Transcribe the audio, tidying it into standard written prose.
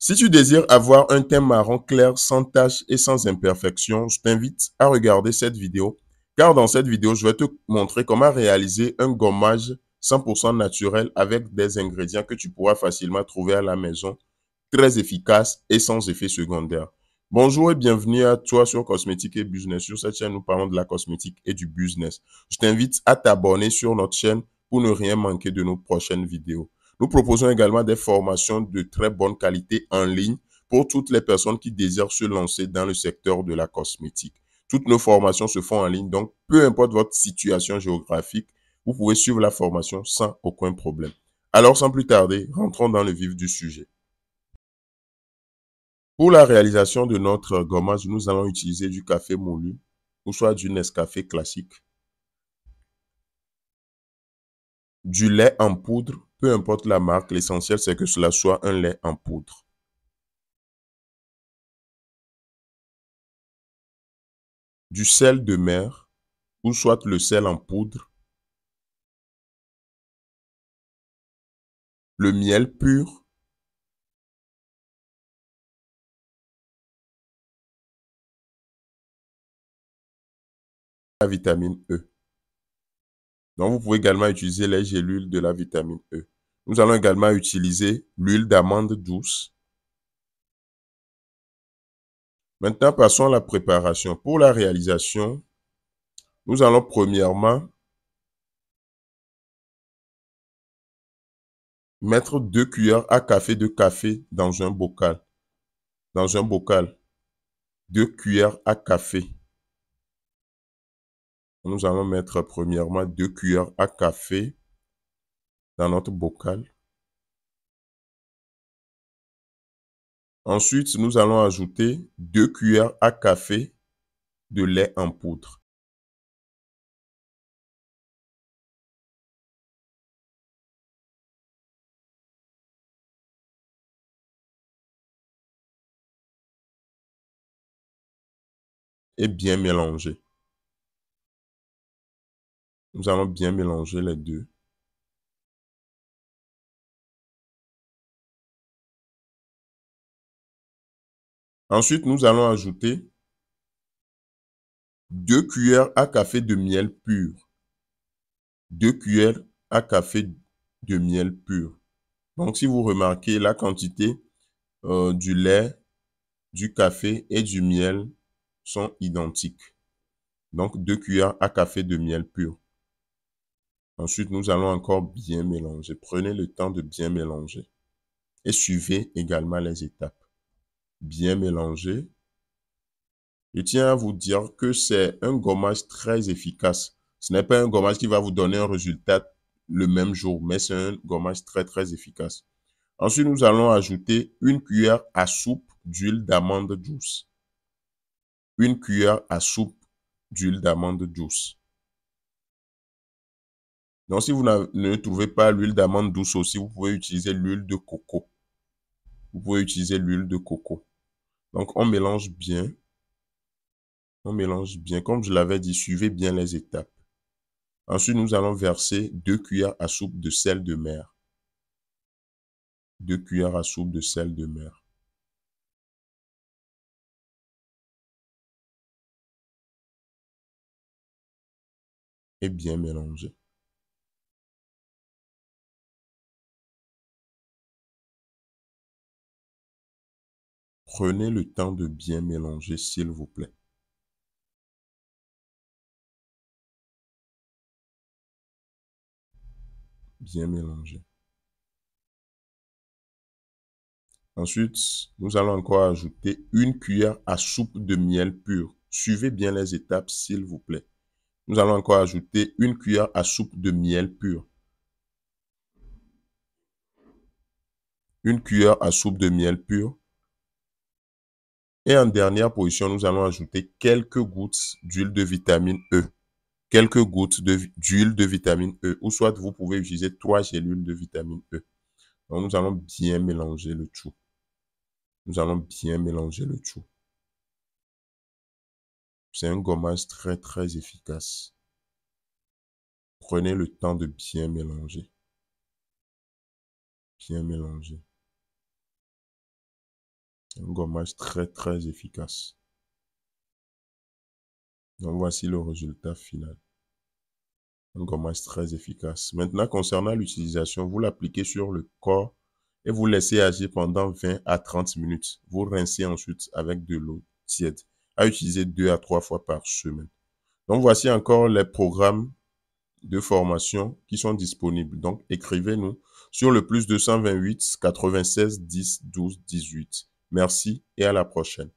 Si tu désires avoir un teint marron clair, sans taches et sans imperfections, je t'invite à regarder cette vidéo, car dans cette vidéo, je vais te montrer comment réaliser un gommage 100% naturel avec des ingrédients que tu pourras facilement trouver à la maison, très efficace et sans effet secondaire. Bonjour et bienvenue à toi sur Cosmétique et Business. Sur cette chaîne, nous parlons de la cosmétique et du business. Je t'invite à t'abonner sur notre chaîne pour ne rien manquer de nos prochaines vidéos. Nous proposons également des formations de très bonne qualité en ligne pour toutes les personnes qui désirent se lancer dans le secteur de la cosmétique. Toutes nos formations se font en ligne, donc peu importe votre situation géographique, vous pouvez suivre la formation sans aucun problème. Alors sans plus tarder, rentrons dans le vif du sujet. Pour la réalisation de notre gommage, nous allons utiliser du café moulu ou soit du Nescafé classique, du lait en poudre, peu importe la marque, l'essentiel c'est que cela soit un lait en poudre, du sel de mer ou soit le sel en poudre, le miel pur, la vitamine E. Donc vous pouvez également utiliser les gélules de la vitamine E. Nous allons également utiliser l'huile d'amande douce. Maintenant, passons à la préparation. Pour la réalisation, nous allons premièrement mettre 2 cuillères à café de café dans un bocal. Dans un bocal, 2 cuillères à café. Nous allons mettre premièrement 2 cuillères à café dans notre bocal. Ensuite, nous allons ajouter 2 cuillères à café de lait en poudre. Et bien mélanger. Nous allons bien mélanger les deux. Ensuite, nous allons ajouter 2 cuillères à café de miel pur. 2 cuillères à café de miel pur. Donc, si vous remarquez la quantité du lait, du café et du miel sont identiques. Donc, 2 cuillères à café de miel pur. Ensuite, nous allons encore bien mélanger. Prenez le temps de bien mélanger. Et suivez également les étapes. Bien mélanger. Je tiens à vous dire que c'est un gommage très efficace. Ce n'est pas un gommage qui va vous donner un résultat le même jour, mais c'est un gommage très efficace. Ensuite, nous allons ajouter 1 cuillère à soupe d'huile d'amande douce. 1 cuillère à soupe d'huile d'amande douce. Donc, si vous ne trouvez pas l'huile d'amande douce aussi, vous pouvez utiliser l'huile de coco. Vous pouvez utiliser l'huile de coco. Donc, on mélange bien. On mélange bien. Comme je l'avais dit, suivez bien les étapes. Ensuite, nous allons verser 2 cuillères à soupe de sel de mer. 2 cuillères à soupe de sel de mer. Et bien mélanger. Prenez le temps de bien mélanger, s'il vous plaît. Bien mélanger. Ensuite, nous allons encore ajouter 1 cuillère à soupe de miel pur. Suivez bien les étapes, s'il vous plaît. Nous allons encore ajouter 1 cuillère à soupe de miel pur. 1 cuillère à soupe de miel pur. Et en dernière position, nous allons ajouter quelques gouttes d'huile de vitamine E. Quelques gouttes d'huile de vitamine E. Ou soit vous pouvez utiliser 3 gélules de vitamine E. Donc nous allons bien mélanger le tout. Nous allons bien mélanger le tout. C'est un gommage très efficace. Prenez le temps de bien mélanger. Bien mélanger. Un gommage très, très efficace. Donc, voici le résultat final. Un gommage très efficace. Maintenant, concernant l'utilisation, vous l'appliquez sur le corps et vous laissez agir pendant 20 à 30 minutes. Vous rincez ensuite avec de l'eau tiède, à utiliser 2 à 3 fois par semaine. Donc, voici encore les programmes de formation qui sont disponibles. Donc, écrivez-nous sur le +228 96 10 12 18. Merci et à la prochaine.